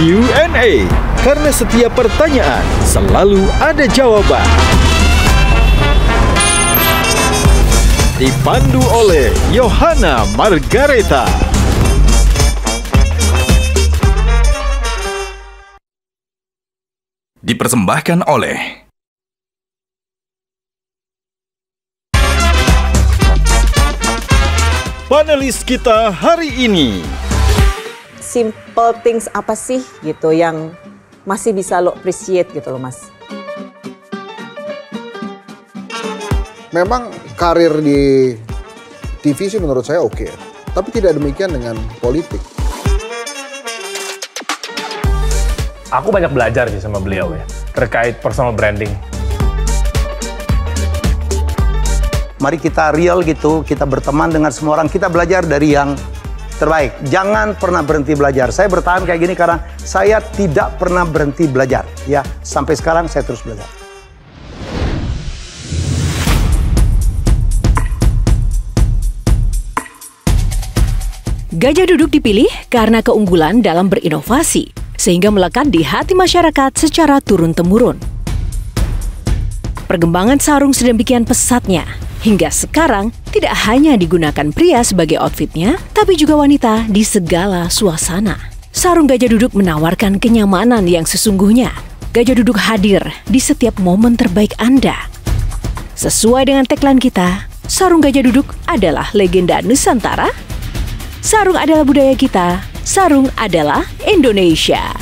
Q&A, karena setiap pertanyaan selalu ada jawaban. Dipandu oleh Yohana Margareta. Dipersembahkan oleh Panelis kita hari ini. Simple things apa sih gitu yang masih bisa lo appreciate gitu loh Mas? Memang karir di TV sih menurut saya oke. Tapi tidak demikian dengan politik. Aku banyak belajar sih sama beliau ya, terkait personal branding. Mari kita real gitu, kita berteman dengan semua orang, kita belajar dari yang terbaik. Jangan pernah berhenti belajar. Saya bertahan kayak gini karena saya tidak pernah berhenti belajar. Ya, sampai sekarang saya terus belajar. Gajah Duduk dipilih karena keunggulan dalam berinovasi, sehingga melekat di hati masyarakat secara turun-temurun. Perkembangan sarung sedemikian pesatnya, hingga sekarang tidak hanya digunakan pria sebagai outfitnya, tapi juga wanita di segala suasana. Sarung Gajah Duduk menawarkan kenyamanan yang sesungguhnya. Gajah Duduk hadir di setiap momen terbaik Anda. Sesuai dengan tagline kita, sarung Gajah Duduk adalah legenda Nusantara. Sarung adalah budaya kita, sarung adalah Indonesia.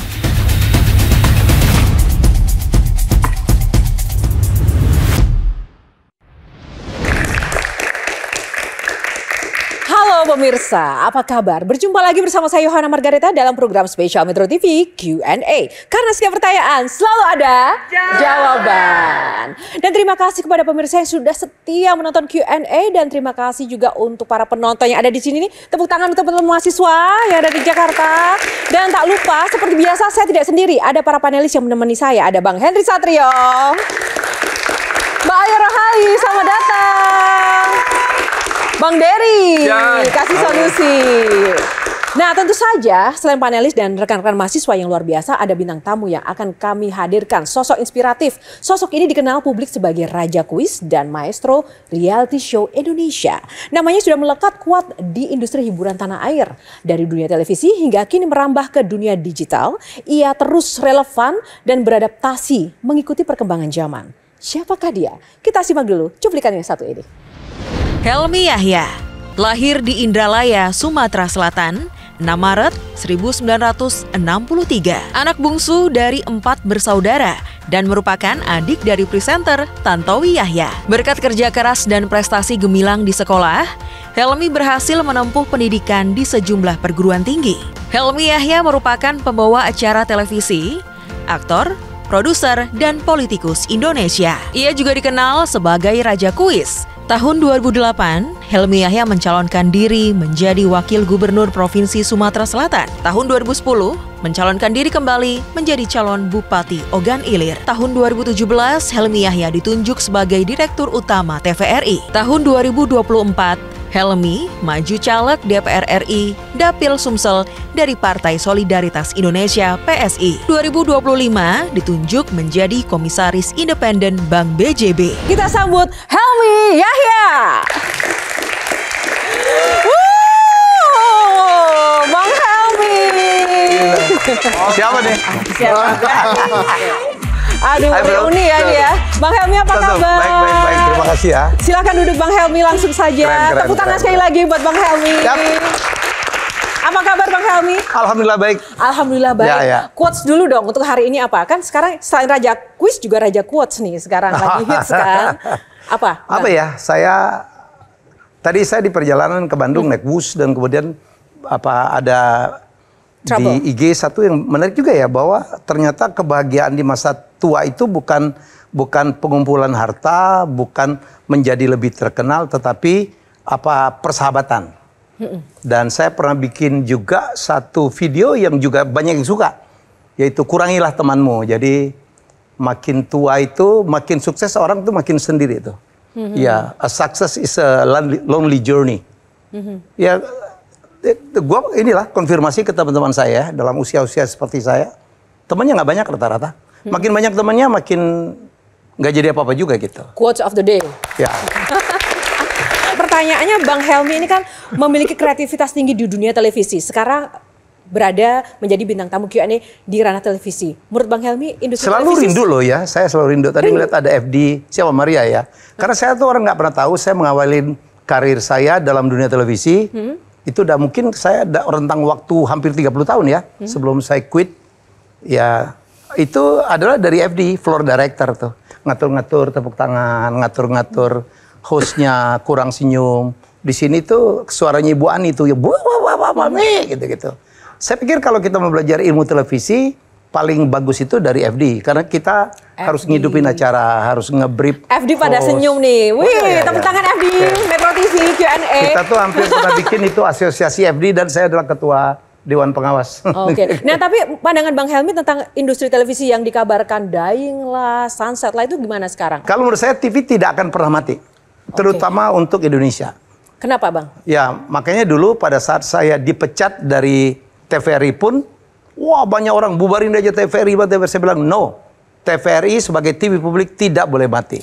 Halo pemirsa, apa kabar? Berjumpa lagi bersama saya Yohana Margareta dalam program spesial Metro TV Q&A. Karena setiap pertanyaan selalu ada jawaban. Dan terima kasih kepada pemirsa yang sudah setia menonton Q&A dan terima kasih juga untuk para penonton yang ada di sini nih. Tepuk tangan untuk teman-teman mahasiswa yang ada di Jakarta. Dan tak lupa, seperti biasa saya tidak sendiri, ada para panelis yang menemani saya. Ada Bang Henry Satrio, Mbak Ayu Rohali, selamat datang. Bang Dery, kasih solusi. Nah tentu saja selain panelis dan rekan-rekan mahasiswa yang luar biasa, ada bintang tamu yang akan kami hadirkan. Sosok inspiratif. Sosok ini dikenal publik sebagai Raja Kuis dan Maestro Reality Show Indonesia. Namanya sudah melekat kuat di industri hiburan tanah air. Dari dunia televisi hingga kini merambah ke dunia digital, ia terus relevan dan beradaptasi mengikuti perkembangan zaman. Siapakah dia? Kita simak dulu cuplikan yang satu ini. Helmy Yahya, lahir di Indralaya, Sumatera Selatan, 6 Maret 1963. Anak bungsu dari 4 bersaudara dan merupakan adik dari presenter Tantowi Yahya. Berkat kerja keras dan prestasi gemilang di sekolah, Helmy berhasil menempuh pendidikan di sejumlah perguruan tinggi. Helmy Yahya merupakan pembawa acara televisi, aktor, produser, dan politikus Indonesia. Ia juga dikenal sebagai Raja Kuis. Tahun 2008, Helmy Yahya mencalonkan diri menjadi Wakil Gubernur Provinsi Sumatera Selatan. Tahun 2010, mencalonkan diri kembali menjadi calon Bupati Ogan Ilir. Tahun 2017, Helmy Yahya ditunjuk sebagai Direktur Utama TVRI. Tahun 2024, Helmy maju caleg DPR RI Dapil Sumsel dari Partai Solidaritas Indonesia PSI. 2025 ditunjuk menjadi Komisaris Independen Bank BJB. Kita sambut Helmy Yahya. Bang Helmy. Siapa nih? Aduh, reuni ya dia. Bang Helmy apa kabar? Baik. Terima kasih ya. Silakan duduk Bang Helmy langsung saja. Keren, Tepuk tangan sekali lagi buat Bang Helmy. Apa kabar Bang Helmy? Alhamdulillah baik. Alhamdulillah baik. Ya. Quotes dulu dong untuk hari ini apa? Kan sekarang selain Raja Kuis juga Raja Quotes nih sekarang lagi hits kan. Apa ya? Tadi saya di perjalanan ke Bandung naik bus dan kemudian ada Trouble. di IG satu yang menarik juga ya, bahwa ternyata kebahagiaan di masa tua itu bukan pengumpulan harta, bukan menjadi lebih terkenal, tetapi persahabatan. Dan saya pernah bikin juga satu video yang juga banyak yang suka, yaitu kurangilah temanmu. Jadi makin tua itu makin sukses orang tuh makin sendiri itu. Ya, a success is a lonely journey. Ya, Gua inilah konfirmasi ke teman-teman saya dalam usia-usia seperti saya. Temannya nggak banyak rata-rata. Makin banyak temannya makin nggak jadi apa-apa juga gitu. Quotes of the day. Ya. Pertanyaannya Bang Helmy ini kan memiliki kreativitas tinggi di dunia televisi. Sekarang berada menjadi bintang tamu Q&A di ranah televisi. Menurut Bang Helmy, industri Selalu televisi... rindu loh ya, saya selalu rindu. Tadi melihat ada FD, siapa Maria ya. Karena saya tuh orang nggak pernah tahu, saya mengawalin karir saya dalam dunia televisi. Itu udah mungkin saya ada rentang waktu hampir 30 tahun ya, sebelum saya quit. Ya, itu adalah dari FD, floor director tuh. Ngatur-ngatur tepuk tangan, ngatur-ngatur hostnya, kurang senyum. Di sini tuh suaranya Ibu Ani tuh, ya gitu-gitu. Saya pikir kalau kita mau belajar ilmu televisi, paling bagus itu dari FD. Karena kita harus ngidupin acara, harus nge-brief FD pada host. senyum nih. Wih, tepuk tangan FD, Metro TV, Q&A. Kita tuh hampir pernah bikin itu asosiasi FD dan saya adalah ketua Dewan Pengawas. Oke. Nah, tapi pandangan Bang Helmy tentang industri televisi yang dikabarkan dying lah, sunset lah, itu gimana sekarang? Kalau menurut saya TV tidak akan pernah mati. Terutama untuk Indonesia. Kenapa Bang? Ya, makanya dulu pada saat saya dipecat dari TVRI pun, wah banyak orang bubarin aja TVRI. Saya bilang, no. TVRI sebagai TV publik tidak boleh mati.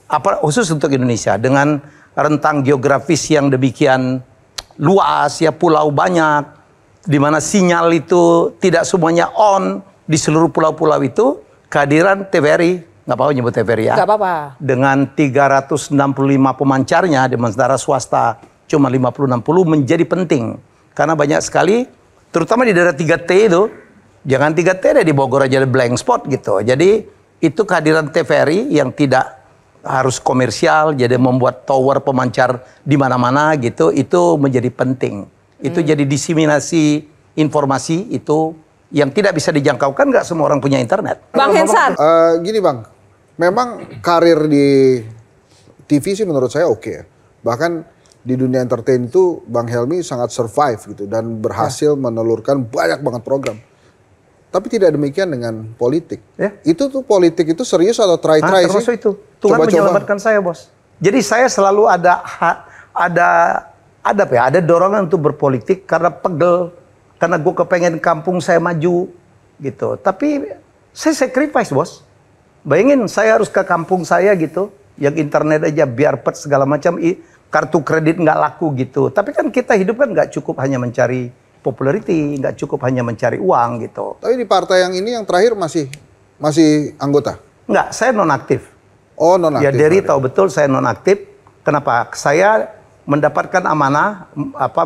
Apa khusus untuk Indonesia. Dengan rentang geografis yang demikian luas, ya pulau banyak, di mana sinyal itu tidak semuanya on di seluruh pulau-pulau itu, kehadiran TVRI, nggak apa-apa nyebut TVRI ya. Nggak apa-apa. Dengan 365 pemancarnya, di sementara swasta cuma 50-60 menjadi penting. Karena banyak sekali, terutama di daerah 3T itu, jangan 3T deh di Bogor aja ada blank spot gitu. Jadi itu kehadiran TVRI yang tidak harus komersial, jadi membuat tower pemancar di mana-mana gitu, itu menjadi penting. Itu jadi diseminasi informasi itu yang tidak bisa dijangkau, kan nggak semua orang punya internet. Bang Hensar. Gini Bang, memang karir di TV sih menurut saya oke ya. Bahkan di dunia entertain itu Bang Helmy sangat survive gitu dan berhasil menelurkan banyak banget program. Tapi tidak demikian dengan politik. Ya. Itu tuh politik itu serius atau try-try sih? Termasuk itu. Tuhan menyelamatkan saya, Bos. Jadi saya selalu ada dorongan untuk berpolitik karena pegel, karena gue kepengen kampung saya maju gitu. Tapi saya sacrifice, Bos. Bayangin saya harus ke kampung saya gitu, yang internet aja biar pet segala macam, kartu kredit nggak laku gitu. Tapi kan kita hidup kan nggak cukup hanya mencari popularity, nggak cukup hanya mencari uang gitu. Tapi di partai yang ini yang terakhir masih anggota? Nggak, saya nonaktif. Oh, nonaktif. Ya Derry tahu betul saya nonaktif. Kenapa? Saya mendapatkan amanah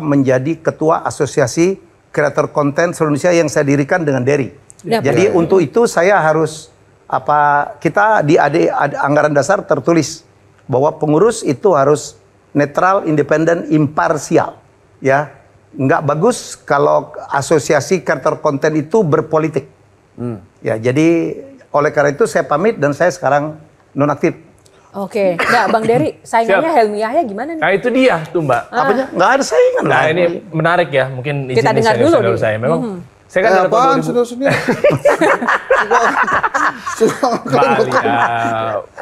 menjadi ketua asosiasi kreator konten seluruh Indonesia yang saya dirikan dengan Derry. Jadi untuk itu saya harus kita di anggaran dasar tertulis bahwa pengurus itu harus netral, independen, imparsial. Ya. Nggak bagus kalau asosiasi kreator konten itu berpolitik. Ya, jadi oleh karena itu saya pamit dan saya sekarang nonaktif. Oke, nah Bang Derry, saingannya Helmy Yahya gimana nih? Nah itu dia tuh Mbak. Apanya? Nggak ada saingan. Nah ini menarik ya, mungkin izin kita dengar dulu nih. Saya memang saya kan dari tahun 2000.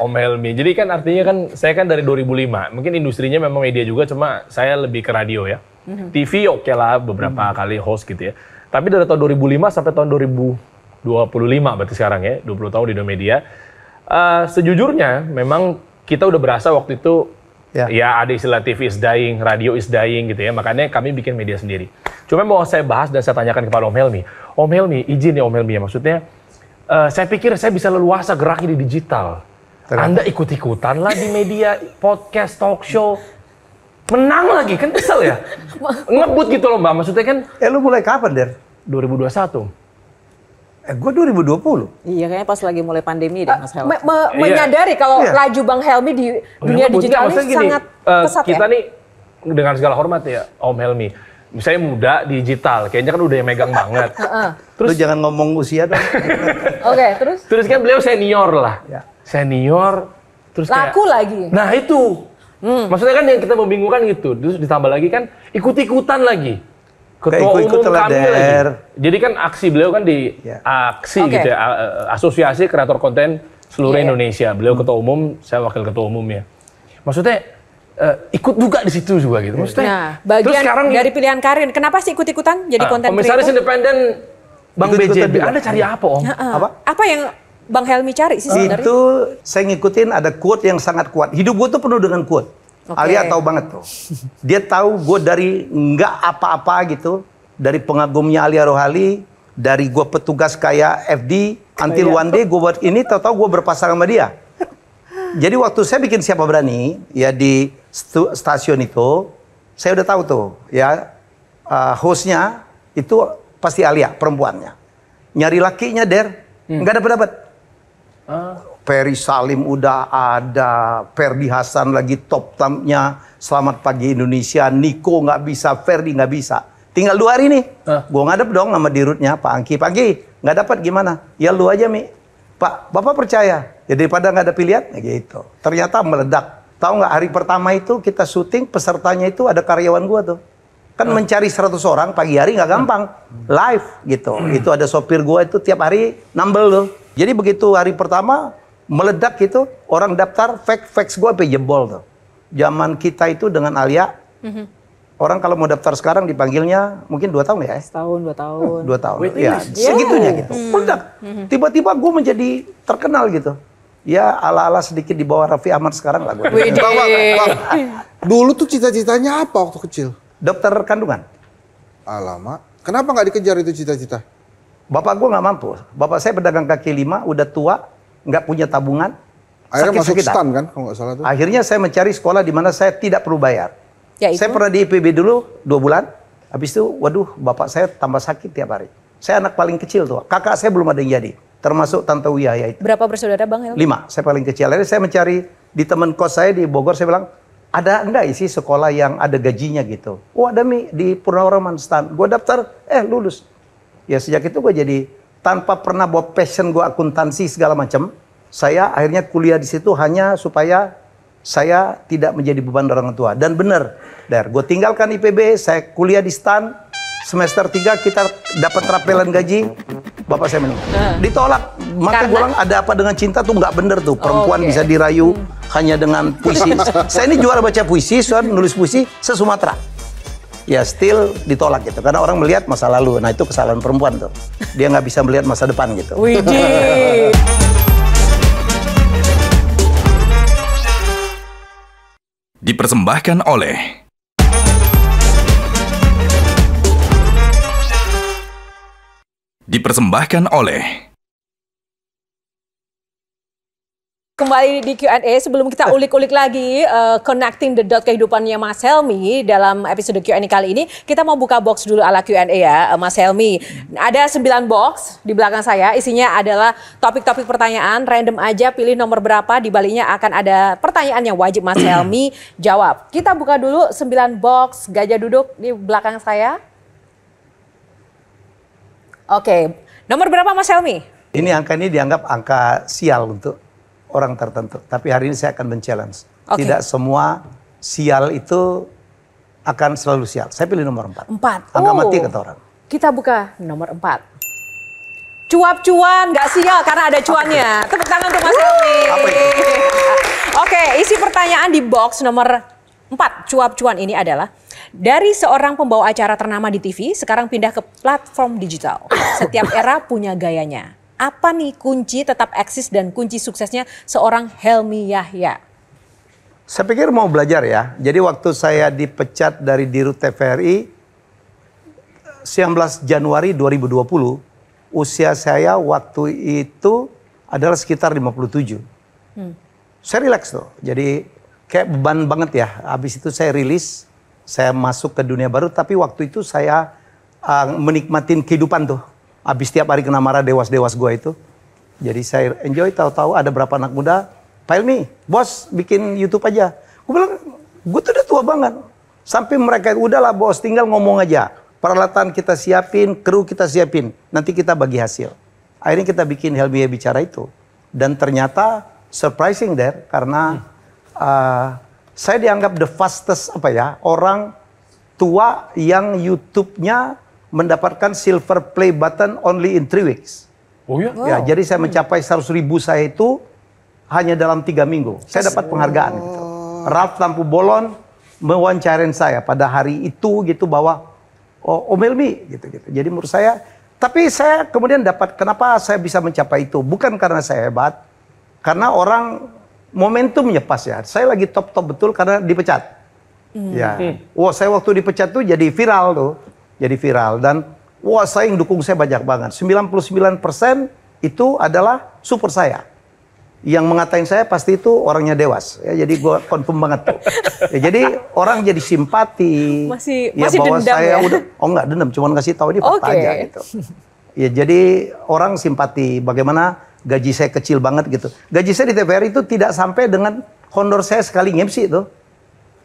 Om Helmy. Jadi kan artinya kan saya kan dari 2005. Mungkin industrinya memang media juga, cuma saya lebih ke radio ya. TV oke lah beberapa kali host gitu ya. Tapi dari tahun 2005 sampai tahun 2025 berarti sekarang ya, 20 tahun di dunia media. Sejujurnya memang kita udah berasa waktu itu ya ada istilah TV is dying, radio is dying gitu ya. Makanya kami bikin media sendiri. Cuma mau saya bahas dan saya tanyakan kepada Om Helmy. Om Helmy, izin ya Om Helmy ya, maksudnya saya pikir saya bisa leluasa gerak di digital. Anda ikut-ikutan lah di media, podcast, talk show. Menang lagi, kan kesel ya? Ngebut gitu loh Mbak, maksudnya kan... Lu mulai kapan, Der? 2021. Gue 2020. Iya, kayaknya pas lagi mulai pandemi deh, Mas Helmy. Menyadari kalau laju Bang Helmy di dunia digital ini sangat pesat kita nih, dengan segala hormat ya, Om Helmy. Misalnya muda digital, kayaknya kan udah yang megang banget. Terus lu jangan ngomong usia dong. Oke, terus? Terus kan beliau senior lah. Senior, terus laku lagi. Nah itu. Maksudnya kan yang kita membingungkan gitu. Terus ditambah lagi kan ikut-ikutan lagi. Ketua umum kami lagi. Jadi kan aksi beliau kan di aksi gitu ya. Asosiasi Kreator Konten seluruh Indonesia. Beliau ketua umum, saya wakil ketua umumnya. Maksudnya ikut juga di situ juga gitu. Maksudnya, Nah, bagian sekarang dari pilihan karir, kenapa sih ikut-ikutan jadi konten komisaris creator? independen Bang Ikut-ikutan BJB, juga. Anda cari apa Om? Apa yang Bang Helmi cari sih sebenarnya? Itu saya ngikutin ada quote yang sangat kuat. Hidup gue tuh penuh dengan quote. Oke. Alia tahu banget tuh. Dia tahu gue dari nggak apa-apa gitu, dari pengagumnya Alia Rohali, dari gue petugas kayak FD, until one day gue buat ini, tahu-tahu gue berpasangan sama dia. Jadi waktu saya bikin Siapa Berani ya di stasiun itu, saya udah tahu tuh ya hostnya itu pasti Alia perempuannya. Nyari lakinya nggak dapat. Ferry Salim udah ada, Ferdi Hasan lagi top tampnya, Selamat Pagi Indonesia, Niko nggak bisa, Ferdi nggak bisa. Tinggal 2 hari nih, gue ngadep dong nama dirutnya Pak Angki. Pagi nggak dapat gimana? Ya lu aja Mi. Pak, Bapak percaya? Ya daripada nggak ada pilihan, ya gitu. Ternyata meledak. Tahu nggak hari pertama itu kita syuting, pesertanya itu ada karyawan gua tuh. Kan mencari 100 orang pagi hari nggak gampang. Live gitu. Itu ada sopir gua itu tiap hari nambel tuh. Jadi begitu hari pertama meledak itu, orang daftar fax gua sampai jebol tuh. Zaman kita itu dengan Alia, orang kalau mau daftar sekarang dipanggilnya mungkin 2 tahun ya? Setahun, 2 tahun. 2 tahun. Ya, segitunya gitu. Meledak. Tiba-tiba gue menjadi terkenal gitu. Ya ala-ala sedikit di bawah Raffi Ahmad sekarang lah gue. Bang, dulu tuh cita-citanya apa waktu kecil? Dokter kandungan. Alamak, kenapa nggak dikejar itu cita-cita? Bapak gue nggak mampu. Bapak saya pedagang kaki 5, udah tua, nggak punya tabungan. Akhirnya masuk sakit-sakitan. stan kan, kalau nggak salah tuh. Akhirnya saya mencari sekolah di mana saya tidak perlu bayar. Yaitu? Saya pernah di IPB dulu 2 bulan. Habis itu, waduh, bapak saya tambah sakit tiap hari. Saya anak paling kecil tuh. Kakak saya belum ada yang jadi. Termasuk Tante Wiyaya itu. Berapa bersaudara Bang Helmi? 5, saya paling kecil. Akhirnya saya mencari di teman kos saya di Bogor. Saya bilang, ada enggak isi sekolah yang ada gajinya gitu? Oh ada Mi, di Purnawarman Stan. Gue daftar, lulus. Ya sejak itu gue jadi, tanpa pernah bawa passion gue akuntansi segala macam. Saya akhirnya kuliah di situ hanya supaya saya tidak menjadi beban orang tua. Dan benar, gue tinggalkan IPB, saya kuliah di Stan, semester 3 kita dapat rapelan gaji, bapak saya meninggal. Ditolak, maka gue bilang ada apa dengan cinta tuh nggak bener tuh. Perempuan bisa dirayu hanya dengan puisi. Saya ini juara baca puisi, soal nulis puisi se-Sumatera. Ya still ditolak gitu, karena orang melihat masa lalu. Nah itu kesalahan perempuan tuh. Dia nggak bisa melihat masa depan gitu. Widih. Dipersembahkan oleh Kembali di Q&A, sebelum kita ulik-ulik lagi connecting the dot kehidupannya Mas Helmi dalam episode Q&A kali ini, kita mau buka box dulu ala Q&A ya Mas Helmi. Ada 9 box di belakang saya, isinya adalah topik-topik pertanyaan, random aja pilih nomor berapa, di baliknya akan ada pertanyaan yang wajib Mas Helmi jawab. Kita buka dulu 9 box gajah duduk di belakang saya. Oke, nomor berapa Mas Helmi? Ini angka ini dianggap angka sial untuk orang tertentu. Tapi hari ini saya akan men-challenge. Tidak semua sial itu akan selalu sial. Saya pilih nomor 4. 4. Angka mati kata orang. Kita buka nomor 4. Cuap-cuan, nggak sial karena ada cuannya. Tepuk tangan untuk Mas Helmi. Oke, isi pertanyaan di box nomor 4. Cuap-cuan ini adalah, dari seorang pembawa acara ternama di TV, sekarang pindah ke platform digital. Setiap era punya gayanya. Apa nih kunci tetap eksis dan kunci suksesnya seorang Helmi Yahya? Saya pikir mau belajar ya. Jadi waktu saya dipecat dari Dirut TVRI 19 Januari 2020, usia saya waktu itu adalah sekitar 57. Saya rileks tuh. Jadi kayak beban banget ya. Habis itu saya rilis, saya masuk ke dunia baru. Tapi waktu itu saya menikmatin kehidupan tuh. Habis tiap hari kena marah dewas-dewas gue itu. Jadi saya enjoy, tahu-tahu ada berapa anak muda, Pak Helmi, bos bikin YouTube aja. Gue bilang, gue tuh udah tua banget. Sampai mereka, udahlah bos, tinggal ngomong aja. Peralatan kita siapin, kru kita siapin. Nanti kita bagi hasil. Akhirnya kita bikin Helmi Yahya Bicara itu. Dan ternyata surprising there, karena saya dianggap the fastest orang tua yang YouTube-nya mendapatkan silver play button only in 3 weeks. Oh ya? Ya, jadi saya mencapai 100.000 saya itu hanya dalam 3 minggu. Saya dapat penghargaan gitu. Ralph Lampu Bolon mewawancarin saya pada hari itu gitu bahwa Om Helmi gitu. Jadi menurut saya, tapi saya kemudian dapat kenapa saya bisa mencapai itu, bukan karena saya hebat, karena orang momentumnya pas ya. Saya lagi top betul karena dipecat. Ya, wah saya waktu dipecat tuh jadi viral tuh, dan wah saya yang dukung saya banyak banget. 99% itu adalah support saya. Yang mengatain saya pasti itu orangnya Dewas. Ya, jadi gue confirm banget tuh. Ya, jadi orang jadi simpati. Masih bahwa dendam saya ya? udah, enggak dendam, cuma ngasih tahu ini fakta aja gitu. Ya jadi orang simpati bagaimana gaji saya kecil banget gitu. Gaji saya di TVRI itu tidak sampai dengan honor saya sekali nge-MC itu.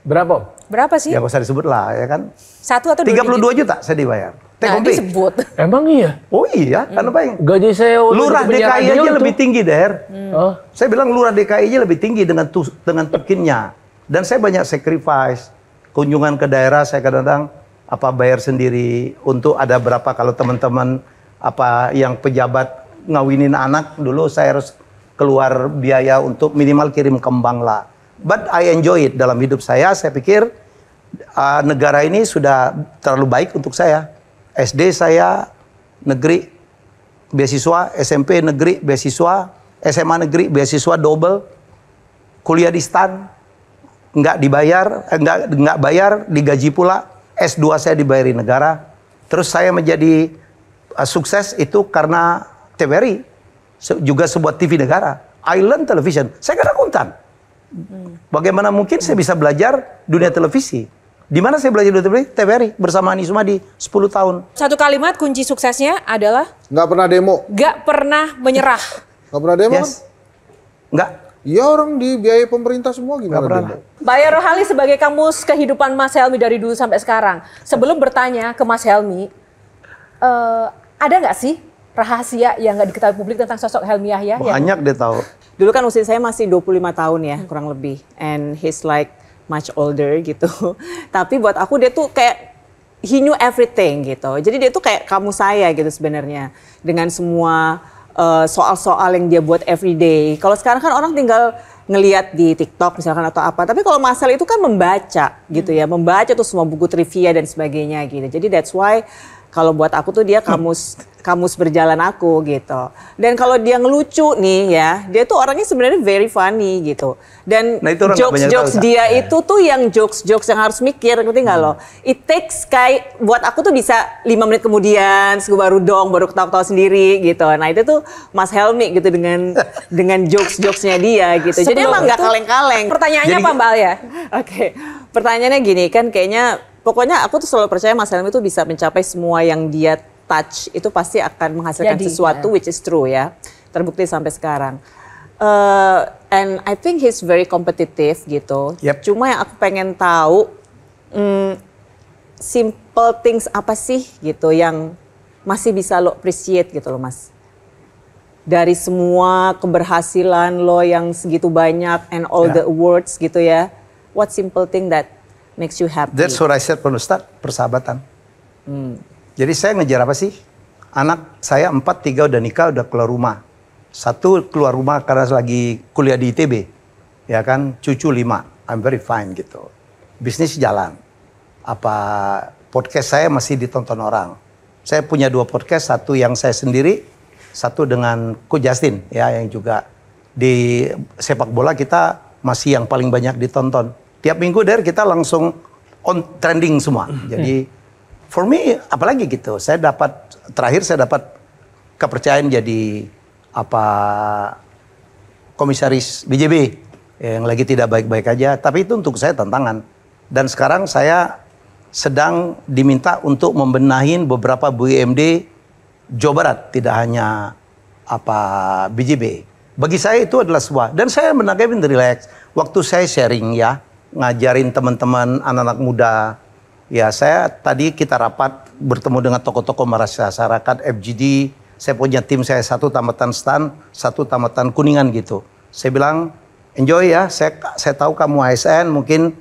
Berapa? Berapa sih? Ya gak usah disebut lah ya kan. 1 atau 2 32 juta saya dibayar. Nah, disebut. Emang iya? Oh iya, karena apa yang Gaji saya Lurah DKI aja lebih tinggi, Der. Oh. Saya bilang Lurah DKI aja lebih tinggi dengan tukinnya. Dan saya banyak sacrifice. Kunjungan ke daerah saya kadang-kadang bayar sendiri untuk ada berapa kalau teman-teman yang pejabat ngawinin anak dulu saya harus keluar biaya untuk minimal kirim kembang lah. But I enjoy it dalam hidup saya pikir negara ini sudah terlalu baik untuk saya. SD saya negeri beasiswa, SMP negeri beasiswa, SMA negeri beasiswa double, kuliah di STAN nggak dibayar, nggak bayar, digaji pula. S2 saya dibayari negara. Terus saya menjadi sukses itu karena TVRI, juga sebuah TV negara. I learn television. Saya kan akuntan. Bagaimana mungkin saya bisa belajar dunia televisi? Di mana saya belajar dunia televisi? TVRI bersama Ani Sumadi 10 tahun. Satu kalimat kunci suksesnya adalah Nggak pernah demo. nggak pernah menyerah. Nggak pernah demo kan? Nggak. Iya, orang dibiayai pemerintah semua gimana demo? Mbak Rohali sebagai kamus kehidupan Mas Helmi dari dulu sampai sekarang. Sebelum bertanya ke Mas Helmi, ada nggak sih rahasia yang nggak diketahui publik tentang sosok Helmi Yahya? Banyak dia tahu. Dulu kan usia saya masih 25 tahun ya, kurang lebih. And he's like much older gitu. Tapi buat aku dia tuh kayak he knew everything gitu. Jadi dia tuh kayak kamu saya gitu sebenarnya. Dengan semua soal-soal yang dia buat everyday. Kalau sekarang kan orang tinggal ngelihat di TikTok misalkan atau apa. Tapi kalau Marcel itu kan membaca gitu ya. Membaca tuh semua buku trivia dan sebagainya gitu. Jadi that's why kalau buat aku tuh dia kamus berjalan aku gitu. Dan kalau dia ngelucu nih ya, dia tuh orangnya sebenarnya very funny gitu. Dan jokes dia itu tuh yang jokes yang harus mikir, ngerti nggak lo? It takes kayak buat aku tuh bisa 5 menit kemudian, gue baru ketawa-ketawa sendiri gitu. Nah itu tuh Mas Helmi gitu dengan jokesnya dia gitu. Jadi emang nggak kaleng-kaleng. Pertanyaannya apa Mbak Alia? Oke, pertanyaannya gini kan kayaknya. Pokoknya aku tuh selalu percaya Mas Helmi itu bisa mencapai semua yang dia touch itu pasti akan menghasilkan sesuatu which is true ya. Terbukti sampai sekarang. And I think he's very competitive gitu. Yep. Cuma yang aku pengen tahu simple things apa sih gitu yang masih bisa lo appreciate gitu loh Mas. Dari semua keberhasilan lo yang segitu banyak and all the awards gitu ya. What simple thing that makes you happy? That's what I said from the start, persahabatan. Jadi saya ngejar apa sih? Anak saya 4, 3 udah nikah, udah keluar rumah. 1 keluar rumah karena lagi kuliah di ITB. Ya kan, cucu 5. I'm very fine gitu. Bisnis jalan. Podcast saya masih ditonton orang. Saya punya 2 podcast, 1 yang saya sendiri, 1 dengan Ko Justin ya yang juga di sepak bola kita masih yang paling banyak ditonton. Tiap minggu kita langsung on trending semua. Jadi for me apalagi gitu. Terakhir saya dapat kepercayaan jadi komisaris BJB yang lagi tidak baik-baik aja. Tapi itu untuk saya tantangan. Dan sekarang saya sedang diminta untuk membenahin beberapa BUMD Jawa Barat, tidak hanya BJB. Bagi saya itu adalah sebuah, dan saya menanggapi relax. Waktu saya sharing ya, ngajarin teman-teman anak-anak muda. Ya tadi kita rapat bertemu dengan tokoh-tokoh masyarakat FGD. Saya punya tim saya 1 tamatan STAN, 1 tamatan Kuningan gitu. Saya bilang enjoy ya, saya tahu kamu ASN mungkin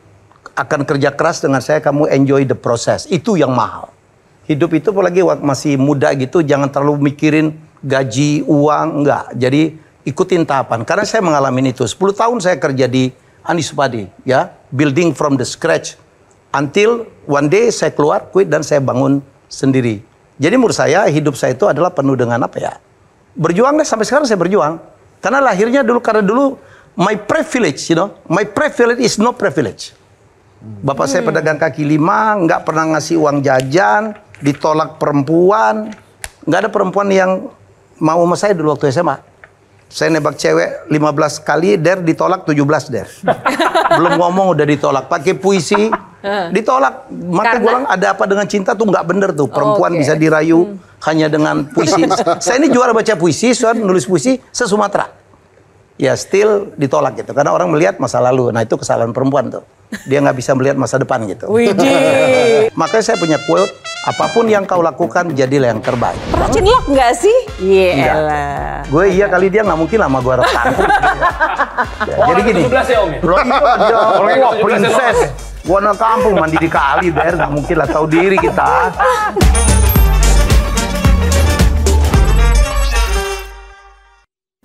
akan kerja keras dengan saya, kamu enjoy the process. Itu yang mahal. Hidup itu apalagi masih muda gitu, jangan terlalu mikirin gaji, uang, enggak. Jadi ikutin tahapan. Karena saya mengalami itu. 10 tahun saya kerja di Andi Supadi, ya, building from the scratch until one day saya keluar, quit dan saya bangun sendiri. Jadi menurut saya hidup saya itu adalah penuh dengan apa ya? Berjuang deh, sampai sekarang saya berjuang. Karena lahirnya karena dulu my privilege, my privilege is no privilege. Bapak saya pedagang kaki lima, nggak pernah ngasih uang jajan, ditolak perempuan, nggak ada perempuan yang mau sama saya dulu waktu SMA. Saya nembak cewek 15 kali, ditolak 17 Belum ngomong udah ditolak. Pakai puisi, ditolak. Maka gue bilang ada apa dengan cinta tuh nggak bener tuh. Perempuan bisa dirayu hanya dengan puisi. Saya ini juara baca puisi, nulis puisi se-Sumatera. Ya still ditolak gitu. Karena orang melihat masa lalu. Nah itu kesalahan perempuan tuh. Dia nggak bisa melihat masa depan gitu. Makanya saya punya quote, apapun yang kau lakukan jadilah yang terbaik. Pernah cinlok nggak sih? Iyalah. Gue iya kali dia nggak mungkin sama gue rekampung. Jadi gini. 17 ya Om ya? Loh iya, orang princess. Gue anak kampung mandi di kali, nggak mungkin lah, tahu diri kita.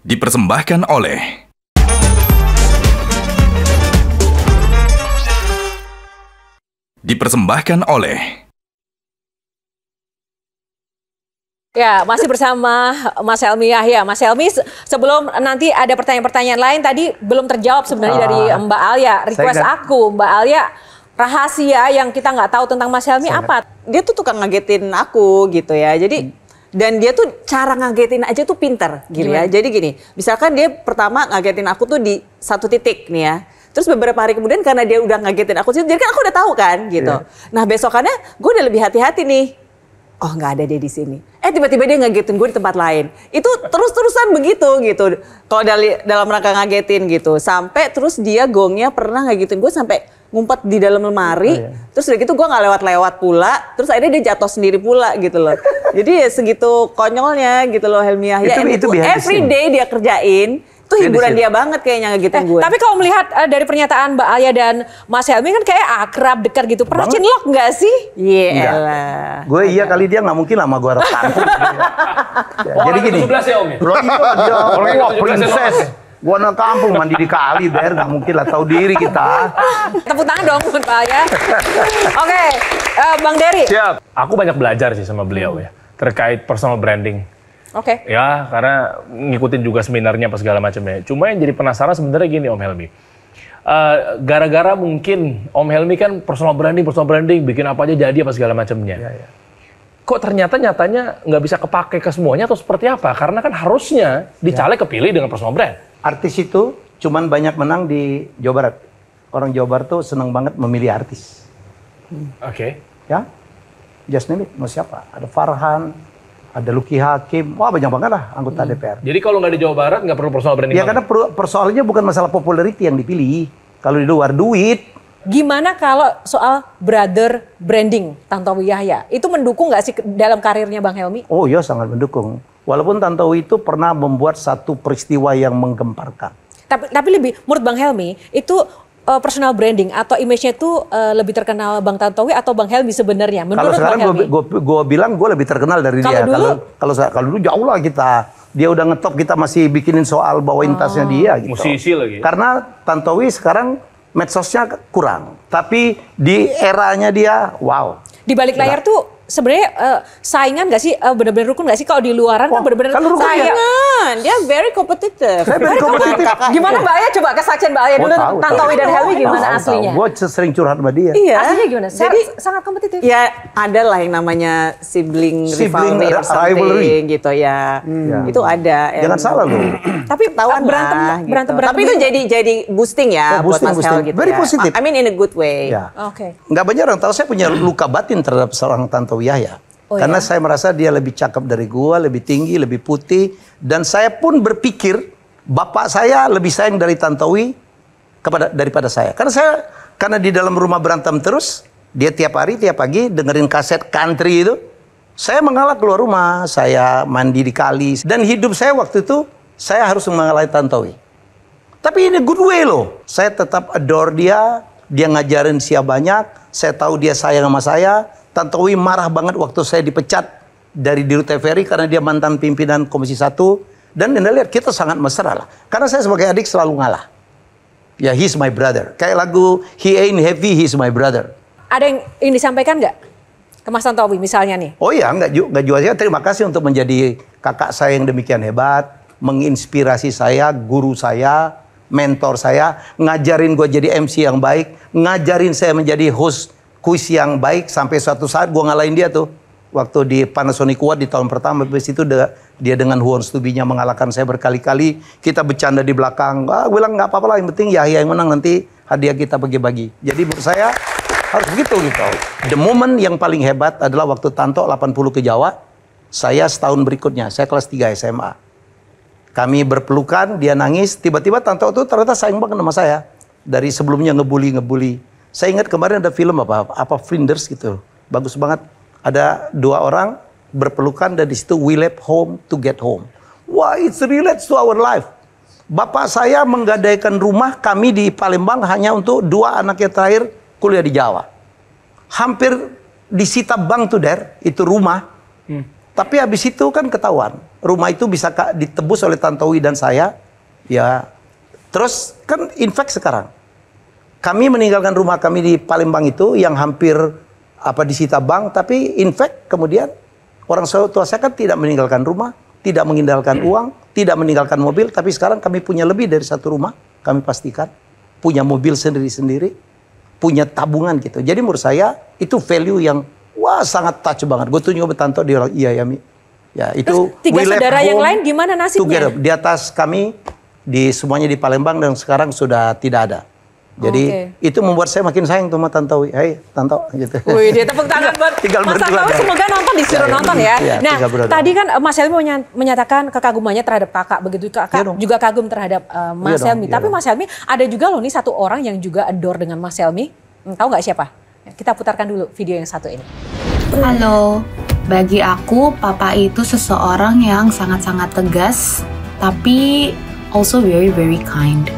Dipersembahkan oleh Ya, masih bersama Mas Helmy Yahya. Mas Helmy, sebelum nanti ada pertanyaan-pertanyaan lain, tadi belum terjawab sebenarnya dari Mbak Alia. Request aku, Mbak Alia, rahasia yang kita nggak tahu tentang Mas Helmy apa? Dia tuh tukang ngagetin aku gitu ya. Jadi dan dia tuh cara ngagetin aja tuh pinter gitu ya. Jadi gini, misalkan dia pertama ngagetin aku tuh di satu titik nih ya. Terus beberapa hari kemudian karena dia udah ngagetin aku, jadi kan aku udah tahu kan gitu. Nah besokannya gue udah lebih hati-hati nih. Oh nggak ada dia di sini. Tiba-tiba dia ngagetin gue di tempat lain. Itu terus-terusan begitu gitu. Kalau dalam rangka ngagetin gitu. Sampai terus dia gongnya pernah ngagetin gue sampai ngumpet di dalam lemari. Terus udah gitu gue nggak lewat-lewat pula. Terus akhirnya dia jatuh sendiri pula gitu loh. Jadi ya segitu konyolnya gitu loh Helmy Yahya. Itu every day dia kerjain. Itu hiburan dia banget kayaknya ngagetin gue. Tapi kalau melihat dari pernyataan Mbak Alia dan Mas Helmy kan kayak akrab, dekat gitu. Pernah cinlok nggak sih? Iyalah. Gue iya kali dia nggak mungkin sama gue rekampung. Jadi gini. 17 ya Om ya? Loh iya dia orang princess. Gue anak kampung mandi di kali, nggak mungkin lah, tahu diri kita. Tepuk tangan dong buat Mbak Alia. Oke, Bang Dery. Siap. Aku banyak belajar sih sama beliau ya. Terkait personal branding. Oke. Ya, karena ngikutin juga seminarnya apa segala macamnya. Cuma yang jadi penasaran sebenarnya gini Om Helmy. Gara-gara mungkin Om Helmy kan personal branding, bikin apa aja jadi apa segala macamnya. Kok ternyata nyatanya nggak bisa kepake ke semuanya atau seperti apa? Karena kan harusnya dicaleg kepilih dengan personal brand. Artis itu cuman banyak menang di Jawa Barat. Orang Jawa Barat tuh senang banget memilih artis. Oke. Ya, just name it, mau siapa? Ada Farhan, ada Luki Hakim, wah banyak banget lah anggota DPR. Jadi kalau nggak di Jawa Barat nggak perlu personal branding? Ya karena persoalannya bukan masalah popularity yang dipilih. Kalau di luar duit. Gimana kalau soal brother branding Tantowi Yahya? Itu mendukung nggak sih dalam karirnya Bang Helmy? Oh iya sangat mendukung. Walaupun Tantowi itu pernah membuat satu peristiwa yang menggemparkan. Tapi lebih, menurut Bang Helmy, itu personal branding atau image-nya itu lebih terkenal Bang Tantowi atau Bang Helmy sebenarnya? Kalau sekarang gue bilang gue lebih terkenal dari dia. Kalau dulu jauh lah kita. Dia udah ngetop, kita masih bikinin soal bawain tasnya dia gitu. Musisi lagi. Karena Tantowi sekarang medsosnya kurang. Tapi di eranya dia, wow. Di balik layar tuh sebenarnya saingan nggak sih, benar-benar rukun nggak sih? Kalau di luaran kan benar-benar saingan. Dia very competitive. Very competitive. Gimana Mbak Aya? Coba kesaksian Mbak Aya dulu, Tantowi dan Helmy gimana aslinya? Gue sering curhat sama dia. Iya. Aslinya gimana? Jadi sangat kompetitif. Ya ada lah yang namanya sibling rivalry or something gitu ya. Itu ada. Jangan salah loh. Tapi berantem. Tapi itu jadi boosting ya buat Mas Hel gitu. Very positif. I mean in a good way. Oke. Nggak banyak orang tahu saya punya luka batin terhadap seorang Tantowi Yahya. Karena saya merasa dia lebih cakep dari gua, lebih tinggi, lebih putih. Dan saya pun berpikir bapak saya lebih sayang dari Tantowi daripada saya. Karena di dalam rumah berantem terus, dia tiap hari, tiap pagi dengerin kaset country itu. Saya mengalah keluar rumah, saya mandi di kali. Dan hidup saya waktu itu, saya harus mengalahi Tantowi. Tapi ini good way loh. Saya tetap adore dia ngajarin Sia banyak, saya tahu dia sayang sama saya. Tantowi marah banget waktu saya dipecat dari Dirut TVRI karena dia mantan pimpinan Komisi 1. Dan Anda lihat kita sangat mesra lah. Karena saya sebagai adik selalu ngalah. Ya, he's my brother. Kayak lagu He Ain't Heavy, He's My Brother. Ada yang ingin disampaikan nggak ke Mas Tantowi misalnya nih? Oh iya, nggak jual saya. Terima kasih untuk menjadi kakak saya yang demikian hebat, menginspirasi saya, guru saya, mentor saya, ngajarin gue jadi MC yang baik, ngajarin saya menjadi host kuis yang baik, sampai suatu saat gue ngalahin dia tuh. Waktu di Panasonic Award di tahun pertama, habis itu dia dengan Huon Stubinya mengalahkan saya berkali-kali. Kita bercanda di belakang, gue bilang nggak apa-apa lah, yang penting Yahya yang menang, nanti hadiah kita bagi-bagi. Jadi menurut saya harus begitu gitu. The moment yang paling hebat adalah waktu Tanto 80 ke Jawa, saya setahun berikutnya, saya kelas 3 SMA. Kami berpelukan, dia nangis, tiba-tiba Tanto itu ternyata sayang banget sama saya. Dari sebelumnya ngebully. Saya ingat kemarin ada film apa Flinders gitu, bagus banget. Ada 2 orang berpelukan dan di situ we left home to get home. Wah, it's relates to our life. Bapak saya menggadaikan rumah kami di Palembang hanya untuk 2 anak yang terakhir kuliah di Jawa. Hampir disita bank tuh itu rumah. Tapi habis itu kan ketahuan. Rumah itu bisa ditebus oleh Tantowi dan saya. Ya, terus kan infak sekarang. Kami meninggalkan rumah kami di Palembang itu yang hampir disita bank, tapi in fact kemudian orang tua saya kan tidak meninggalkan rumah, tidak meninggalkan uang, tidak meninggalkan mobil, tapi sekarang kami punya lebih dari 1 rumah, kami pastikan, punya mobil sendiri-sendiri, punya tabungan gitu. Jadi menurut saya itu value yang sangat touch banget. Gue tunjuk ke Tanto, dia bilang iya ya Mi. Ya itu. Terus 3 saudara yang lain gimana nasibnya? Di atas kami semuanya di Palembang dan sekarang sudah tidak ada. Jadi itu membuat saya makin sayang sama Tantowi. Hei Tanto gitu. Wih, dia tepuk tangan buat Mas Tantowi, semoga nonton, disuruh nonton ya. Nah, tadi kan Mas Helmi menyatakan kekagumannya terhadap kakak, begitu kakak juga kagum terhadap Mas Helmi. Tapi Mas Helmi ada juga loh nih 1 orang yang juga adore dengan Mas Helmi. Tahu nggak siapa? Kita putarkan dulu video yang 1 ini. Halo, bagi aku papa itu seseorang yang sangat-sangat tegas, tapi also very very kind.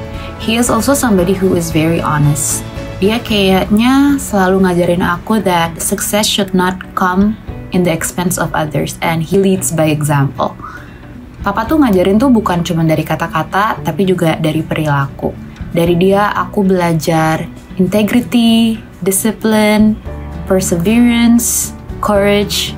He is also somebody who is very honest. Dia kayaknya selalu ngajarin aku that success should not come in the expense of others, and he leads by example. Papa tuh ngajarin tuh bukan cuma dari kata-kata, tapi juga dari perilaku. Dari dia aku belajar integrity, discipline, perseverance, courage,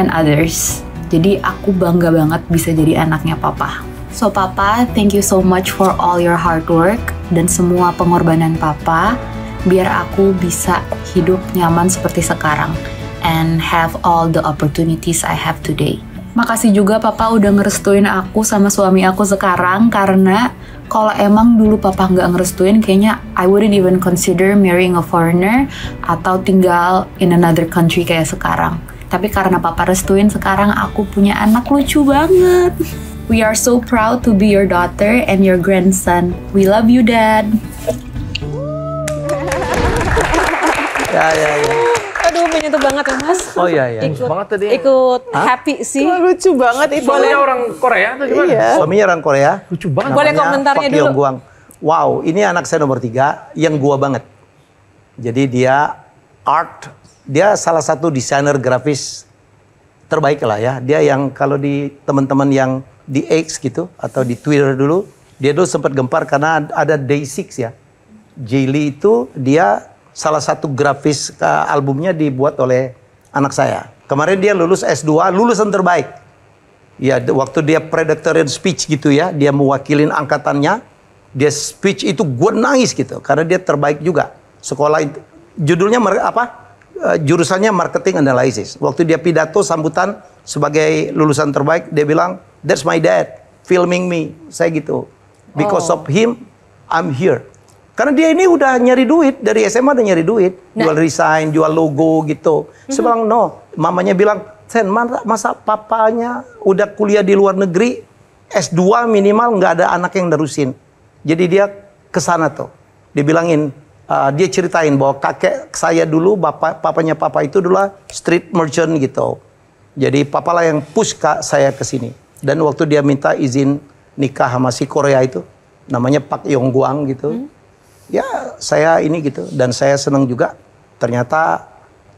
and others. Jadi aku bangga banget bisa jadi anaknya papa. So Papa, thank you so much for all your hard work dan semua pengorbanan Papa biar aku bisa hidup nyaman seperti sekarang and have all the opportunities I have today. Makasih juga Papa udah ngerestuin aku sama suami aku sekarang, karena kalau emang dulu Papa nggak ngerestuin, kayaknya I wouldn't even consider marrying a foreigner atau tinggal in another country kayak sekarang. Tapi karena Papa restuin, sekarang aku punya anak lucu banget. We are so proud to be your daughter and your grandson. We love you, Dad. Ya. Aduh, menyentuh banget ya, Mas. Oh iya. Ikut happy sih. Lucu banget itu. Suaminya orang Korea atau gimana? Iya. Suaminya orang Korea. Lucu banget. Boleh komentarnya dulu. Guang. Wow, ini anak saya nomor 3 yang gua banget. Jadi dia dia salah satu desainer grafis terbaik lah ya. Dia yang kalau di teman-teman yang di X gitu atau di Twitter dulu, dia dulu sempat gempar karena ada Day6 ya. Jaylee itu dia salah satu grafis albumnya dibuat oleh anak saya. Kemarin dia lulus S2, lulusan terbaik. Ya, waktu dia predictorial speech gitu ya, dia mewakilin angkatannya, dia speech itu gue nangis gitu karena dia terbaik juga. Sekolah itu judulnya jurusannya marketing analysis. Waktu dia pidato sambutan sebagai lulusan terbaik, dia bilang, "That's my dad filming me." Saya gitu. Because of him, I'm here. Karena dia ini udah nyari duit, dari SMA udah nyari duit. Jual resign, jual logo gitu. Saya bilang, no. Mamanya bilang, Sen, masa papanya udah kuliah di luar negeri, S2 minimal nggak ada anak yang nerusin. Jadi dia kesana tuh. Dia bilangin, dia ceritain bahwa kakek saya dulu, papanya papa itu dulu street merchant gitu. Jadi papa lah yang push saya ke sini. Dan waktu dia minta izin nikah sama si Korea itu, namanya Pak Yongguang gitu. Ya saya ini gitu, dan saya senang juga. Ternyata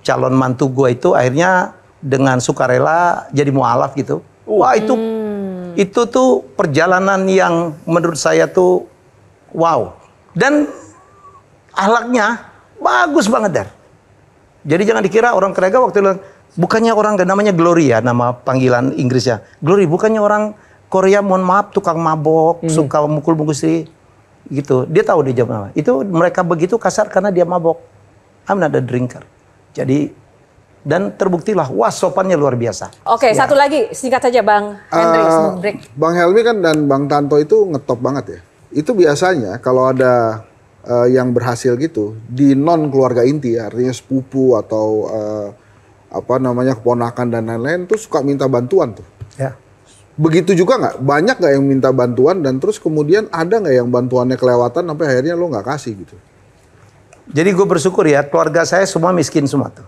calon mantu gue itu akhirnya dengan sukarela jadi mualaf gitu. Wah itu tuh perjalanan yang menurut saya tuh wow. Dan akhlaknya bagus banget, Der. Jadi jangan dikira orang Korea waktu itu, bukannya orang namanya Glory ya, nama panggilan Inggrisnya. Glory, bukannya orang Korea, mohon maaf, tukang mabok, suka mukul-mukul istri. Gitu. Dia tahu dia jawab apa. Itu mereka begitu kasar karena dia mabok. I'm not a drinker. Jadi, dan terbuktilah, wah sopannya luar biasa. Oke, satu lagi, singkat saja Bang Henry sebelum break. Bang Helmy kan dan Bang Tanto itu ngetop banget ya. Itu biasanya kalau ada yang berhasil gitu di non keluarga inti, artinya sepupu atau apa namanya keponakan dan lain-lain tuh suka minta bantuan tuh. Ya. Begitu juga nggak? Banyak nggak yang minta bantuan dan terus kemudian ada nggak yang bantuannya kelewatan sampai akhirnya lo nggak kasih gitu? Jadi gue bersyukur ya, keluarga saya semua miskin semua tuh.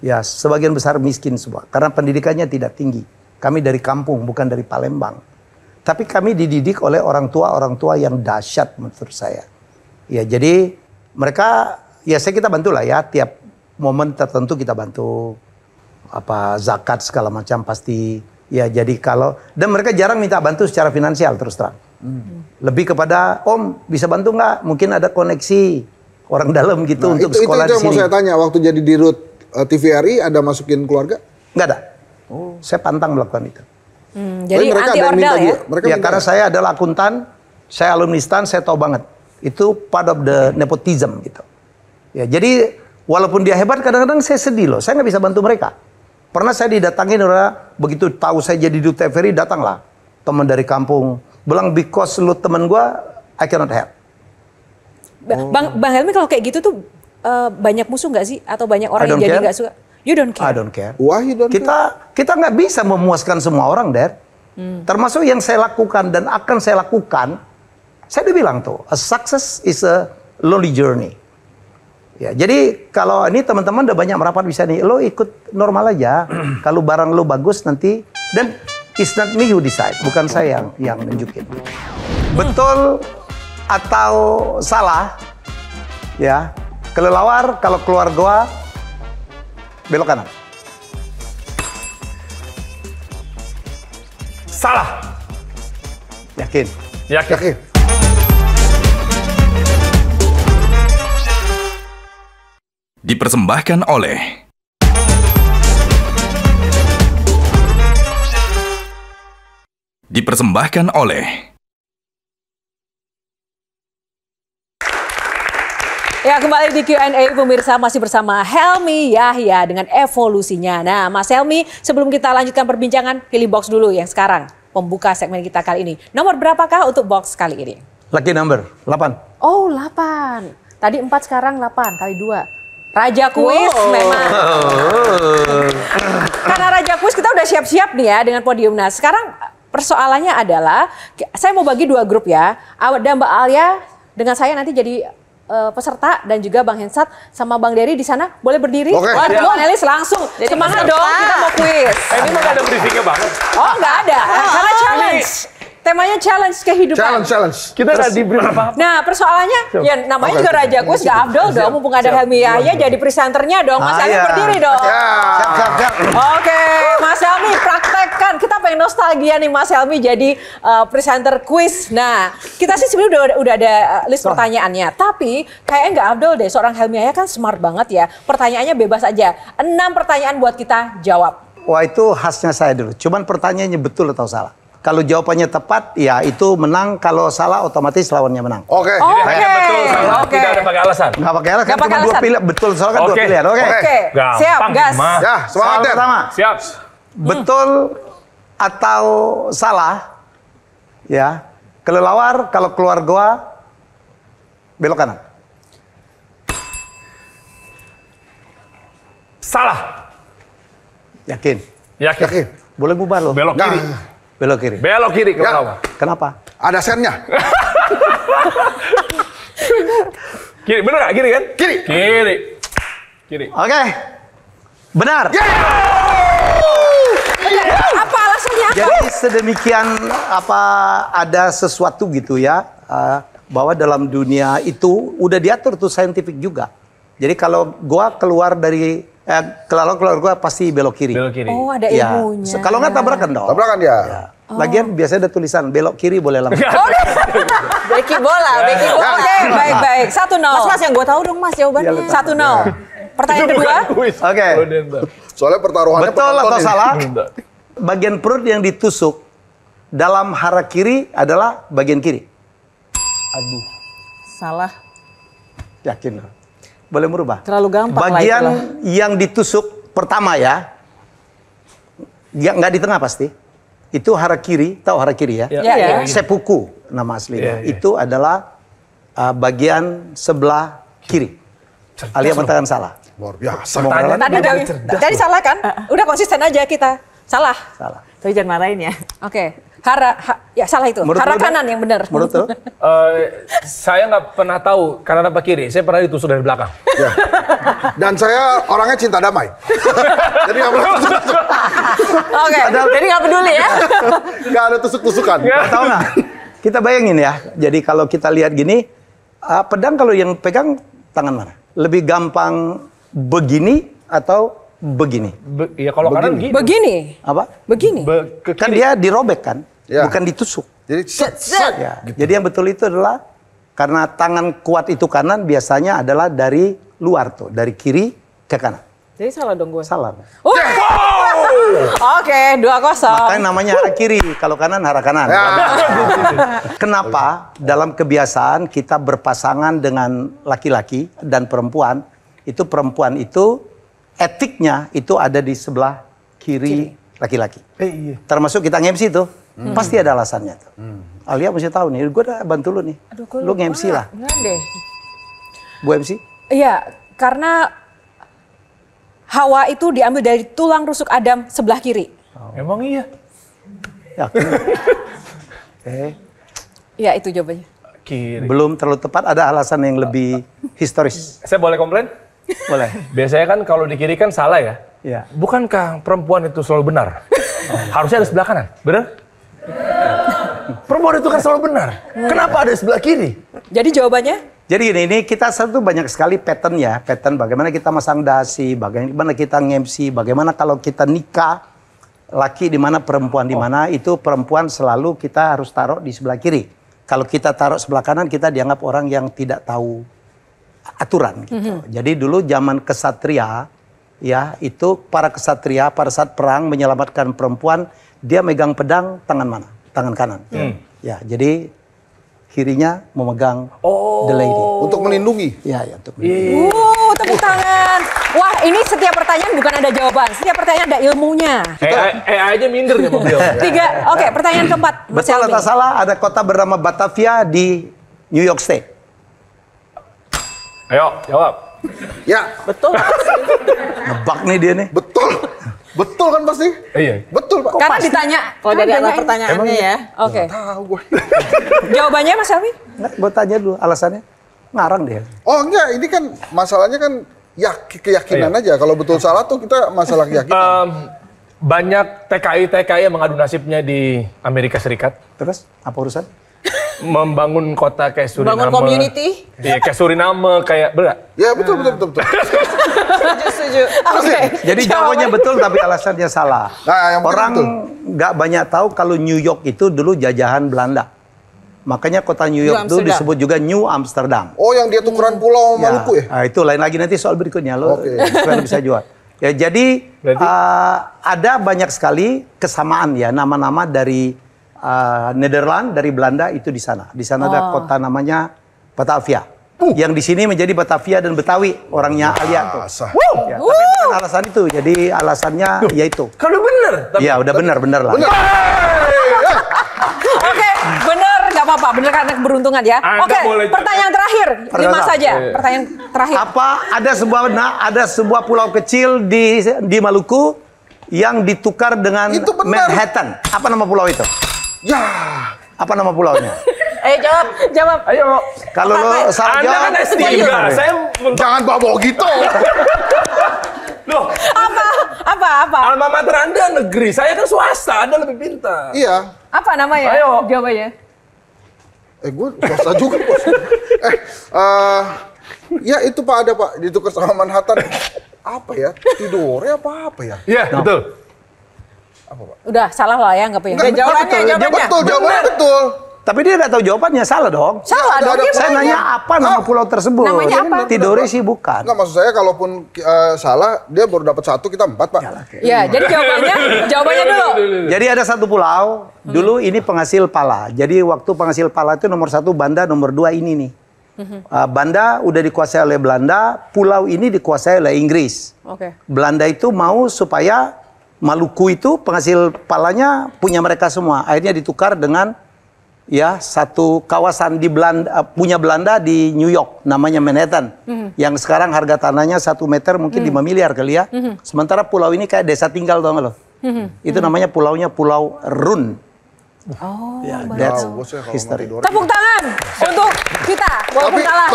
Ya, sebagian besar miskin semua karena pendidikannya tidak tinggi. Kami dari kampung, bukan dari Palembang. Tapi kami dididik oleh orang tua yang dahsyat menurut saya. Ya, jadi mereka, ya kita bantu lah ya, tiap momen tertentu kita bantu. Apa, zakat segala macam pasti. Ya, jadi kalau, dan mereka jarang minta bantu secara finansial terus terang. Lebih kepada, Om bisa bantu nggak? Mungkin ada koneksi orang dalam gitu untuk sekolah di sini. Itu yang mau saya tanya, waktu jadi dirut TVRI ada masukin keluarga? Nggak ada. Saya pantang melakukan itu. Jadi anti ordal ya? Ya karena saya adalah akuntan, saya alumni STAN, saya tahu banget. Itu part of the nepotism gitu. Ya, jadi walaupun dia hebat, kadang-kadang saya sedih loh. Saya nggak bisa bantu mereka. Pernah saya didatangin orang, begitu tahu saya jadi di TVRI, datanglah teman dari kampung. Bilang, because lu teman gua, I cannot help. Bang Helmy kalau kayak gitu tuh banyak musuh nggak sih? Atau banyak orang yang jadi nggak suka? You don't care? I don't care. Why you don't care? Kita nggak bisa memuaskan semua orang, Der. Termasuk yang saya lakukan dan akan saya lakukan. Saya udah bilang tuh, a success is a lonely journey. Ya, jadi kalau ini teman-teman udah banyak merapat bisa nih, lo ikut normal aja. Kalau barang lo bagus nanti, dan it's not me who decide, bukan saya yang nunjukin. Betul atau salah, ya. Kelelawar kalau keluar goa belok kanan. Salah. Yakin? Yakin. Dipersembahkan oleh Ya, kembali di Q&A pemirsa, masih bersama Helmy Yahya dengan evolusinya. Nah, Mas Helmy, sebelum kita lanjutkan perbincangan, pilih box dulu yang sekarang pembuka segmen kita kali ini. Nomor berapakah untuk box kali ini? Lucky number 8. Oh, 8. Tadi 4, sekarang 8 kali 2. Raja kuis memang. Karena Raja kuis kita udah siap-siap nih ya dengan podium. Nah, sekarang persoalannya adalah saya mau bagi 2 grup ya. Dan Mbak Alia dengan saya nanti jadi peserta, dan juga Bang Hensat sama Bang Dery di sana boleh berdiri. Oke. Bang Elis langsung semangat dong, kita mau kuis. Ini mah gak ada briefingnya banget. Oh, nggak ada, karena challenge. Temanya challenge kehidupan. Challenge. Kita nggak di brief apa-apa. Nah, persoalannya ya namanya juga Raja Kuis, gak afdol dong. Mumpung ada Helmy Yahya jadi presenternya dong. Mas Helmy berdiri dong. Siap. Oke, Mas Helmy praktekkan. Kita pengen nostalgia nih Mas Helmy jadi presenter kuis. Nah, kita sih sebenarnya udah ada list pertanyaannya. Tapi kayaknya nggak afdol deh. Seorang Helmy Yahya kan smart banget ya. Pertanyaannya bebas aja. 6 pertanyaan buat kita jawab. Wah, itu khasnya saya dulu. Cuman pertanyaannya betul atau salah. Kalau jawabannya tepat, ya itu menang. Kalau salah, otomatis lawannya menang. Oke. Jadi betul, salah, tidak ada pakai alasan. Nggak pakai alasan, kan cuma 2 pilihan. Betul, soalnya kan 2 pilihan. Oke. Siap, gas. Ya, Soal semangat. pertama. Siap. Betul atau salah, ya. Kelelawar kalau keluar goa, belok kanan. Salah. Yakin? Yakin. Boleh bubar loh. Belok kiri. Belok kiri. Belok kiri ke Ya. bawah. Kenapa? Ada sennya. Kiri, bener gak? Kiri kan? Kiri. Oke. Benar. Apa alasannya? Jadi sedemikian ada sesuatu gitu ya, bahwa dalam dunia itu udah diatur tuh saintifik juga. Jadi kalau gua keluar dari Kalau keluar pasti belok kiri. Belok kiri. Oh, ada Ya. ilmunya. Kalau nggak tabrakan dong. Tabrakan ya. Lagian biasanya ada tulisan belok kiri boleh lama. Beki bola. Oke, baik. 1-0. Mas yang gue tahu dong mas jawabannya. 1-0. Pertanyaan kedua. Oke. Soalnya pertaruhannya Betul atau penonton salah? Bagian perut yang ditusuk dalam harakiri adalah bagian kiri. Aduh. Salah. Yakin loh. Boleh merubah. Terlalu gampang lah Bagian itulah. yang ditusuk pertama ya, nggak di tengah pasti. Itu harakiri, tahu harakiri ya? Ya. Seppuku nama aslinya. Ya. Itu adalah bagian sebelah kiri. Alia mengatakan salah. Luar biasa. Tadi salah kan? Udah konsisten aja kita. Salah. Salah. Tapi jangan marahin ya. Oke. Ya salah itu. Menurut Hara lu, kanan yang benar. Menurut lu? Saya nggak pernah tahu kanan apa kiri. Saya pernah ditusuk dari belakang. Ya. Dan saya orangnya cinta damai. Jadi nggak pernah tusuk-tusuk. Oke. Jadi nggak peduli ya. Nggak ada tusuk-tusukan. Tahu nggak? Kita bayangin ya. Jadi kalau kita lihat gini, pedang kalau yang pegang tangan mana? Lebih gampang begini atau begini? Iya kalau kanan gini. Begini. Apa? Begini. Ke Kan kiri. dia dirobek kan, Ya. bukan ditusuk. Jadi Ya. Jadi yang betul itu adalah karena tangan kuat itu kanan biasanya adalah dari luar tuh, dari kiri ke kanan. Jadi salah dong gue. Salah. Oke, 2-0. Makanya namanya hara kiri, kalau kanan hara kanan. Kenapa dalam kebiasaan kita berpasangan dengan laki-laki dan perempuan itu etiknya itu ada di sebelah kiri laki-laki. Iya. Termasuk kita nge-MC tuh, pasti ada alasannya tuh. Alia mesti tahu nih, gue udah bantu lu nih. Lu nge-MC lah. Bener deh. Bu MC? Iya, karena Hawa itu diambil dari tulang rusuk Adam sebelah kiri. Emang iya. Yakin? Iya, itu jawabannya. Kiri. Belum terlalu tepat, ada alasan yang lebih historis. Saya boleh komplain? Boleh. Biasanya kan kalau di kiri kan salah ya. Iya. Bukankah perempuan itu selalu benar? Harusnya ada sebelah kanan, benar? Perempuan itu kan selalu benar. Kenapa ada sebelah kiri? Jadi jawabannya? Jadi gini, ini kita satu banyak sekali pattern ya. Pattern bagaimana kita masang dasi, bagaimana kita nge-MC, bagaimana kalau kita nikah, laki di mana, perempuan di mana, itu perempuan selalu kita harus taruh di sebelah kiri. Kalau kita taruh sebelah kanan, kita dianggap orang yang tidak tahu aturan gitu. Jadi dulu zaman kesatria, ya itu para kesatria pada saat perang menyelamatkan perempuan, dia megang pedang tangan mana? Tangan kanan. Ya, jadi kirinya memegang the lady. untuk melindungi. Ya, untuk melindungi. Tepuk tangan. Wah, ini setiap pertanyaan bukan ada jawaban, setiap pertanyaan ada ilmunya. AI aja minder ya mobil. 3, oke, pertanyaan keempat. Mas Betul Helmi. atau salah, ada kota bernama Batavia di New York State. Ayo, jawab. Ya, Betul. Nebak nih dia nih. betul. Betul kan pasti? Iya. Betul, Pak. Karena ditanya. Kalau kan dari alat danyain. pertanyaannya ya. Oke. Tahu gue. Jawabannya Mas Helmi? Nggak, gue tanya dulu alasannya. Ngarang dia. Oh enggak, ini kan masalahnya kan keyakinan aja. Kalau betul salah tuh kita masalah keyakinan. Banyak TKI yang mengadu nasibnya di Amerika Serikat. Terus apa urusan? Membangun kota kayak Suriname. Bangun community. Iya, kayak Suriname, kayak berat. Ya betul. Setuju. Oke. Jadi jawabannya betul tapi alasannya salah. Nah, yang penting Orang betul. nggak banyak tahu kalau New York itu dulu jajahan Belanda. Makanya kota New York itu Amsterdam. disebut juga New Amsterdam. Oh yang dia tukeran pulau Maluku ya? Nah, itu lain lagi nanti soal berikutnya lo Oke. supaya lo bisa jawab. Ya jadi Berarti? ada banyak sekali kesamaan ya nama-nama dari Nederland dari Belanda itu di sana. Di sana ada kota namanya Batavia. Yang di sini menjadi Batavia dan Betawi orangnya Alia tuh. Sah. Ya, tapi bukan alasan itu. Jadi alasannya yaitu. Kalau bener. Iya udah benar lah. Oke, bener, nggak apa-apa, bener karena keberuntungan ya. Anda Oke, boleh- pertanyaan terakhir, 5 saja. Pertanyaan terakhir. Apa ada sebuah pulau kecil di Maluku yang ditukar dengan Itu benar. Manhattan? Apa nama pulau itu? Ya. Apa nama pulaunya? Ayo jawab. Jawab. Ayo. Kalau lo salah Anda jawab, kan S3. Saya Jangan bawa gitu. loh, Apa? alma mater Anda negeri, saya kan swasta, Anda lebih pintar. Iya. Apa namanya? Ayo. Jawabannya. Gue swasta juga bos. Ya itu Pak ada Pak ditukar sama Manhattan. apa ya? Tidore apa ya? Iya, betul. Apa, Pak? Udah salah lah ya, nggak punya. Jawabannya. Betul, jawabannya betul. Tapi dia nggak tahu jawabannya, salah dong. Salah dong, Saya nanya apa nama pulau tersebut? Namanya apa? Tidore sih bukan. Enggak, maksud saya kalaupun salah, dia baru dapat 1, kita 4, Pak. Ya, jadi jawabannya dulu. Jadi ada satu pulau, dulu ini penghasil pala. Jadi waktu penghasil pala itu nomor 1 Banda, nomor 2 ini nih. Banda udah dikuasai oleh Belanda, pulau ini dikuasai oleh Inggris. Belanda itu mau supaya Maluku itu penghasil palanya punya mereka semua. Akhirnya ditukar dengan ya satu kawasan di Belanda, punya Belanda di New York, namanya Manhattan. Yang sekarang harga tanahnya 1 meter mungkin 5 miliar kali ya. Sementara pulau ini kayak desa tinggal, tau nggak lo? Itu namanya pulaunya Pulau Run. Oh, ya, that's history. Tepuk tangan untuk kita, walaupun kalah.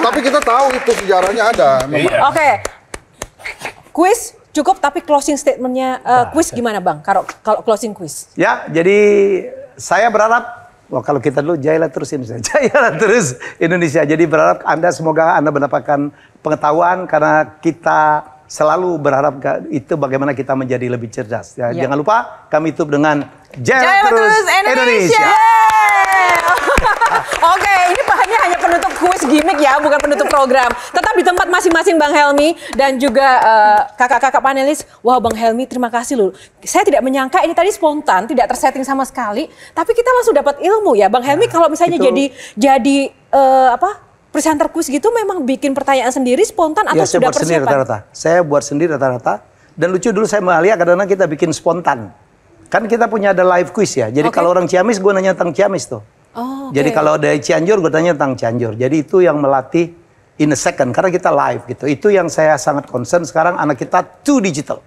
Tapi kita tahu itu sejarahnya ada. Oke, kuis cukup, tapi closing statementnya kuis gimana Bang? Kalau closing kuis? Ya, jadi saya berharap, kalau kita dulu jayalah terus Indonesia, jayalah terus Indonesia. Jadi berharap semoga Anda mendapatkan pengetahuan karena kita selalu berharap itu bagaimana kita menjadi lebih cerdas. Ya, jangan lupa kami tutup dengan jayalah terus Indonesia. Oke, ini hanya penutup kuis gimmick ya, bukan penutup program. Tetap di tempat masing-masing Bang Helmy dan juga kakak-kakak panelis. Wah, Bang Helmy, terima kasih loh. Saya tidak menyangka ini tadi spontan, tidak tersetting sama sekali, tapi kita langsung dapat ilmu ya, Bang Helmy. Kalau misalnya jadi presenter kuis gitu, memang bikin pertanyaan sendiri spontan atau sudah persiapan? Saya buat sendiri rata-rata. Dan lucu dulu saya melihat kadang-kadang kita bikin spontan. Kan kita punya ada live quiz ya. Jadi kalau orang Ciamis, gue nanya tentang Ciamis tuh. Jadi kalau dari Cianjur, gue tanya tentang Cianjur. Jadi itu yang melatih in a second, karena kita live gitu. Itu yang saya sangat concern sekarang, anak kita too digital.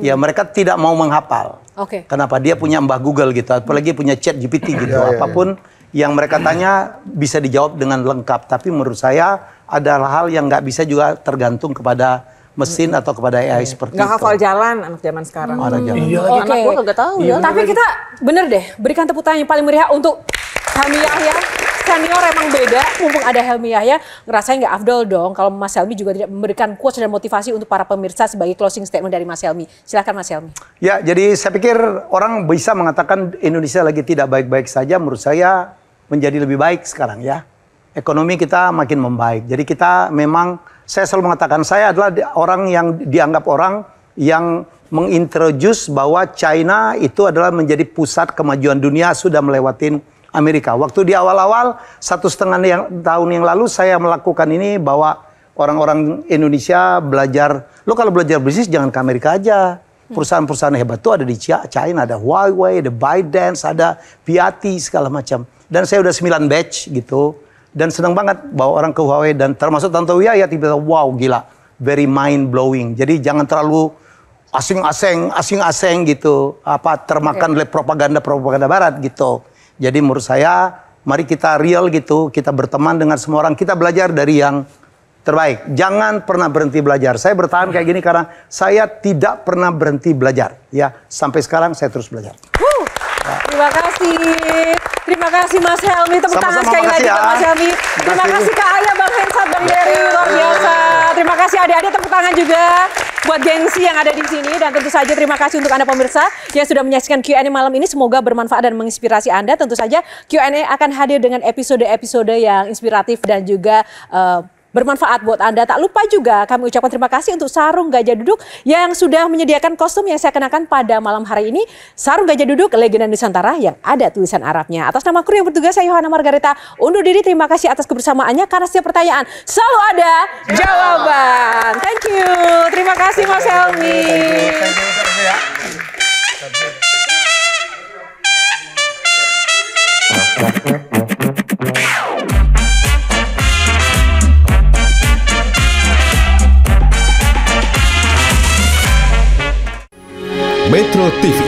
Ya mereka tidak mau menghafal. Kenapa? Dia punya Mbah Google gitu, apalagi punya Chat GPT gitu. Apapun yang mereka tanya bisa dijawab dengan lengkap. Tapi menurut saya ada hal yang nggak bisa juga tergantung kepada mesin atau kepada AI seperti itu. Nggak hafal jalan anak zaman sekarang. Anak zaman. Anak gue nggak tahu ya. Tapi kita bener deh, berikan tepuk tangan yang paling meriah untuk Helmy Yahya. Senior emang beda, mumpung ada Helmy Yahya, ngerasain nggak afdol dong kalau Mas Helmy juga tidak memberikan quotes dan motivasi untuk para pemirsa sebagai closing statement dari Mas Helmy. Silakan Mas Helmy. Ya, jadi saya pikir orang bisa mengatakan Indonesia lagi tidak baik-baik saja. Menurut saya menjadi lebih baik sekarang ya. Ekonomi kita makin membaik. Jadi kita memang, saya selalu mengatakan saya adalah orang yang dianggap orang yang mengintroduce bahwa China itu adalah menjadi pusat kemajuan dunia, sudah melewatin Amerika. Waktu di awal-awal 1,5 tahun yang lalu saya melakukan ini bahwa orang-orang Indonesia belajar, lo kalau belajar bisnis jangan ke Amerika aja. Perusahaan-perusahaan hebat tuh ada di China, ada Huawei, ada ByteDance, ada Piatti segala macam. Dan saya udah 9 batch gitu. Dan senang banget bawa orang ke Huawei dan termasuk Tante Wia ya tiba-tiba wow gila, very mind blowing. Jadi jangan terlalu asing-asing gitu, termakan oleh propaganda barat gitu. Jadi menurut saya, mari kita real gitu, kita berteman dengan semua orang, kita belajar dari yang terbaik. Jangan pernah berhenti belajar. Saya bertahan kayak gini karena saya tidak pernah berhenti belajar. Ya, sampai sekarang saya terus belajar. Terima kasih. Terima kasih Mas Helmy. Tepuk tangan sekali lagi buat Mas Helmy. Terima kasih Kak Aya, Bang Hensat, Bang Dery, luar biasa. Terima kasih adik-adik, tepuk tangan juga buat gengsi yang ada di sini. Dan tentu saja terima kasih untuk Anda pemirsa yang sudah menyaksikan Q&A malam ini. Semoga bermanfaat dan menginspirasi Anda. Tentu saja Q&A akan hadir dengan episode-episode yang inspiratif dan juga bermanfaat buat Anda. Tak lupa juga kami ucapkan terima kasih untuk Sarung Gajah Duduk yang sudah menyediakan kostum yang saya kenakan pada malam hari ini. Sarung Gajah Duduk legenda Nusantara yang ada tulisan Arabnya. Atas nama kru yang bertugas, saya Yohana Margareta undur diri. Terima kasih atas kebersamaannya karena setiap pertanyaan selalu ada jawaban. Thank you. Terima kasih Mas Helmy. Metro TV.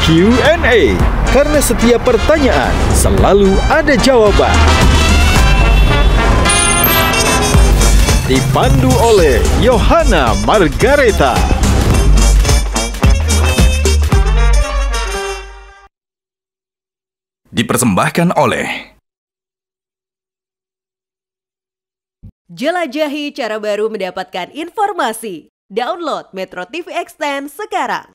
Q&A, karena setiap pertanyaan selalu ada jawaban. Dipandu oleh Yohana Margareta. Dipersembahkan oleh Jelajahi cara baru mendapatkan informasi. Download Metro TV Extend sekarang.